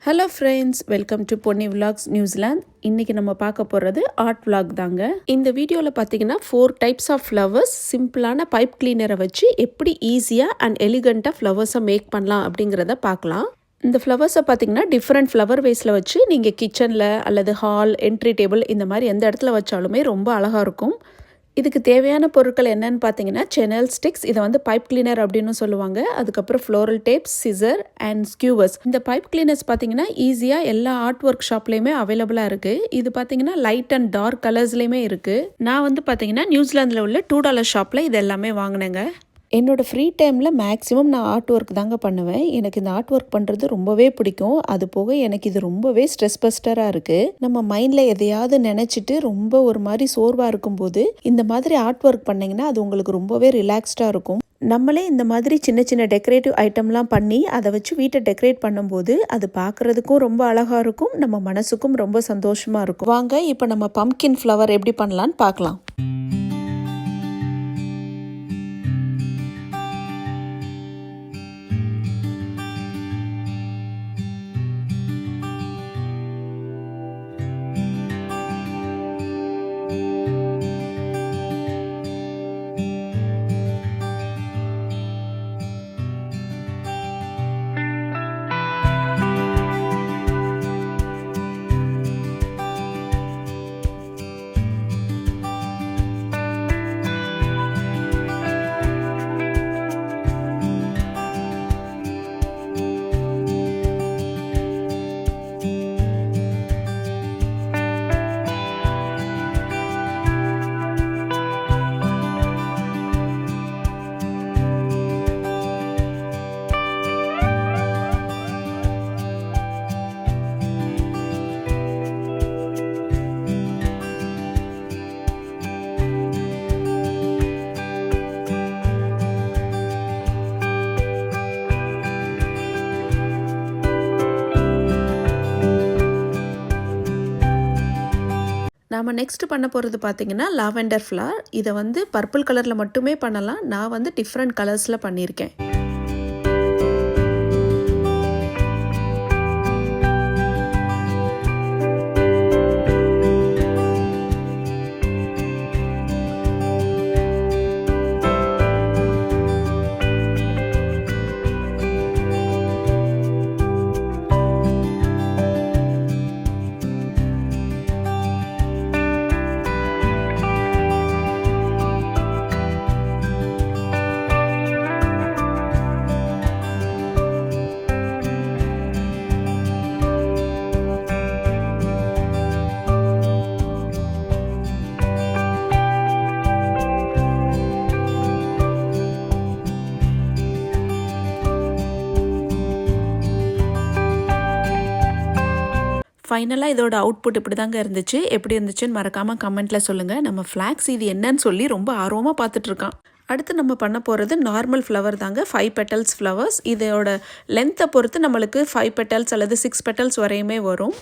Hello friends, welcome to Ponni vlogs New Zealand. இன்றைக்கி நம்ம பார்க்க போகிறது ஆர்ட் விலாக் தாங்க. இந்த வீடியோவில் பார்த்தீங்கன்னா 4 டைப்ஸ் ஆஃப் ஃப்ளவர்ஸ் சிம்பிளான பைப் கிளீனரை வச்சு எப்படி ஈஸியாக அண்ட் எலிகண்ட்டாக ஃப்ளவர்ஸை மேக் பண்ணலாம் அப்படிங்கிறத பார்க்கலாம். இந்த ஃப்ளவர்ஸை பார்த்தீங்கன்னா டிஃப்ரெண்ட் ஃப்ளவர் வேஸில் வச்சு நீங்கள் கிச்சனில் அல்லது ஹால், என்ட்ரி டேபிள் இந்த மாதிரி எந்த இடத்துல வச்சாலுமே ரொம்ப அழகாக இருக்கும். இதுக்கு தேவையான பொருட்கள் என்னன்னு பார்த்தீங்கன்னா செனல் ஸ்டிக்ஸ், இதை வந்து பைப் கிளீனர் அப்படின்னு சொல்லுவாங்க. அதுக்கப்புறம் floral tapes, scissor and skewers. இந்த பைப் கிளீனர்ஸ் பார்த்தீங்கன்னா ஈஸியாக எல்லா ஆர்ட் ஒர்க் ஷாப்லேயுமே அவைலபிளாக இருக்குது. இது பார்த்தீங்கன்னா லைட் அண்ட் டார்க் கலர்ஸ்லேயுமே இருக்குது. நான் வந்து பார்த்தீங்கன்னா நியூசிலாந்தில் உள்ள $2 ஷாப்பில் இது எல்லாமே வாங்கினேங்க. என்னோடய ஃப்ரீ டைமில் மேக்ஸிமம் நான் ஆர்ட் ஒர்க் தாங்க பண்ணுவேன். எனக்கு இந்த ஆர்ட் ஒர்க் பண்ணுறது ரொம்பவே பிடிக்கும். அது போக எனக்கு இது ரொம்பவே ஸ்ட்ரெஸ் பஸ்டராக இருக்குது. நம்ம மைண்டில் எதையாவது நினச்சிட்டு ரொம்ப ஒரு மாதிரி சோர்வாக இருக்கும்போது இந்த மாதிரி ஆர்ட் ஒர்க் பண்ணிங்கன்னா அது உங்களுக்கு ரொம்பவே ரிலாக்ஸ்டாக இருக்கும். நம்மளே இந்த மாதிரி சின்ன சின்ன டெக்கரேட்டிவ் ஐட்டம்லாம் பண்ணி அதை வச்சு வீட்டை டெக்கரேட் பண்ணும்போது அது பார்க்குறதுக்கும் ரொம்ப அழகாக இருக்கும், நம்ம மனசுக்கும் ரொம்ப சந்தோஷமாக இருக்கும். வாங்க இப்போ நம்ம பம்ப்கின் ஃப்ளவர் எப்படி பண்ணலான்னு பார்க்கலாம். நாம் நெக்ஸ்ட் பண்ண போகிறது பார்த்தீங்கன்னா லாவெண்டர் ஃப்ளவர். இதை வந்து பர்பிள் கலரில் மட்டுமே பண்ணலாம். நான் வந்து டிஃப்ரெண்ட் கலர்ஸில் பண்ணியிருக்கேன். ஃபைனலாக இதோட அவுட்புட் இப்படி தாங்க இருந்துச்சு. எப்படி இருந்துச்சுன்னு மறக்காமல் கமெண்ட்டில் சொல்லுங்கள். நம்ம ஃப்ளாக்ஸ் இது என்னன்னு சொல்லி ரொம்ப ஆர்வமாக பார்த்துட்ருக்கான். அடுத்து நம்ம பண்ண போகிறது நார்மல் ஃப்ளவர் தாங்க, 5 பெட்டல்ஸ் ஃப்ளவர்ஸ். இதோட லென்த்தை பொறுத்து நம்மளுக்கு 5 பெட்டல்ஸ் அல்லது 6 பெட்டல்ஸ் வரையுமே வரும்.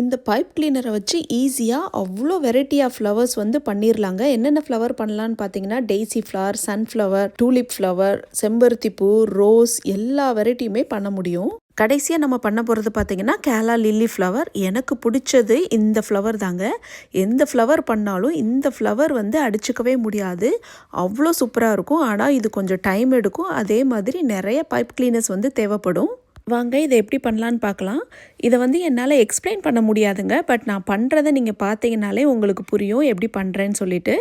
இந்த பைப் கிளீனரை வச்சு ஈஸியாக அவ்வளோ வெரைட்டி ஆஃப் ஃப்ளவர்ஸ் வந்து பண்ணிடலாங்க. என்னென்ன ஃப்ளவர் பண்ணலான்னு பார்த்தீங்கன்னா daisy flower, sunflower, tulip flower, செம்பருத்தி பூ, ரோஸ் எல்லா வெரைட்டியுமே பண்ண முடியும். கடைசியாக நம்ம பண்ண போகிறது பார்த்திங்கன்னா கேலா லில்லி ஃப்ளவர். எனக்கு பிடிச்சது இந்த ஃப்ளவர் தாங்க. எந்த ஃப்ளவர் பண்ணாலும் இந்த ஃப்ளவர் வந்து அடிச்சுக்கவே முடியாது, அவ்வளோ சூப்பராக இருக்கும். ஆனால் இது கொஞ்சம் டைம் எடுக்கும். அதே மாதிரி நிறைய பைப் கிளீனர்ஸ் வந்து தேவைப்படும். வாங்க இதை எப்படி பண்ணலான்னு பார்க்கலாம். இதை வந்து என்னால் எக்ஸ்பிளைன் பண்ண முடியாதுங்க, பட் நான் பண்ணுறதை நீங்கள் பார்த்தீங்கனாலே உங்களுக்கு புரியும் எப்படி பண்ணுறேன்னு சொல்லிட்டு.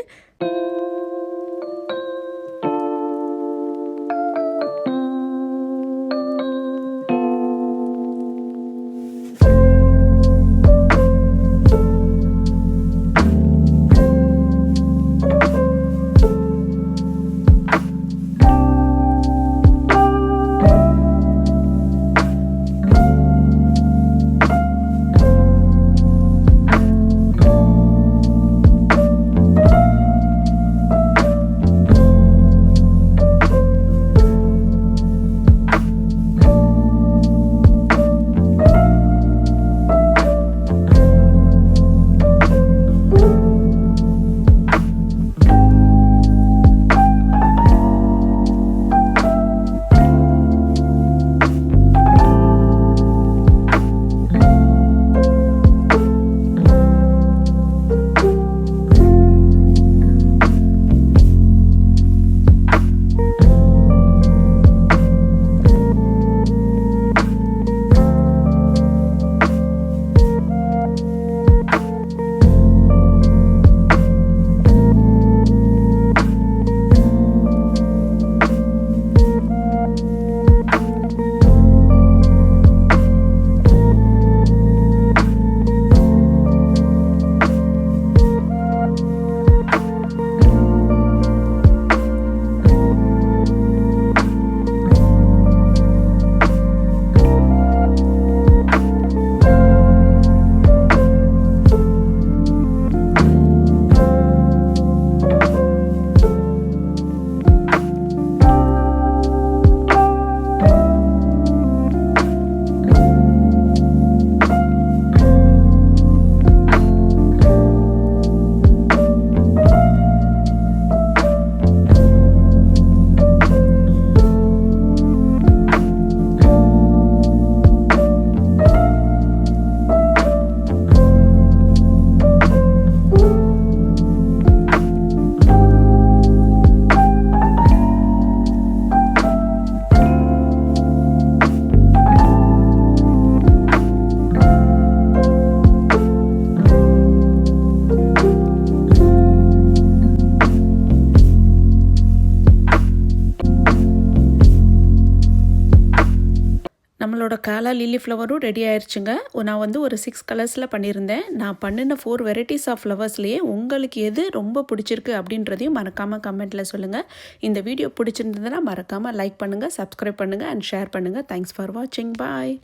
நம்மளோட கேலா லில்லி ஃப்ளவரும் ரெடி ஆயிடுச்சுங்க. நான் வந்து ஒரு 6 கலர்ஸில் பண்ணியிருந்தேன். நான் பண்ணின 4 வெரைட்டிஸ் ஆஃப் ஃப்ளவர்ஸ்லேயே உங்களுக்கு எது ரொம்ப பிடிச்சிருக்கு அப்படின்றதையும் மறக்காமல் கமெண்ட்டில் சொல்லுங்கள். இந்த வீடியோ பிடிச்சிருந்ததுன்னா மறக்காமல் லைக் பண்ணுங்கள், சப்ஸ்கிரைப் பண்ணுங்கள் அண்ட் ஷேர் பண்ணுங்கள். தேங்க்ஸ் ஃபார் வாட்சிங். பாய்.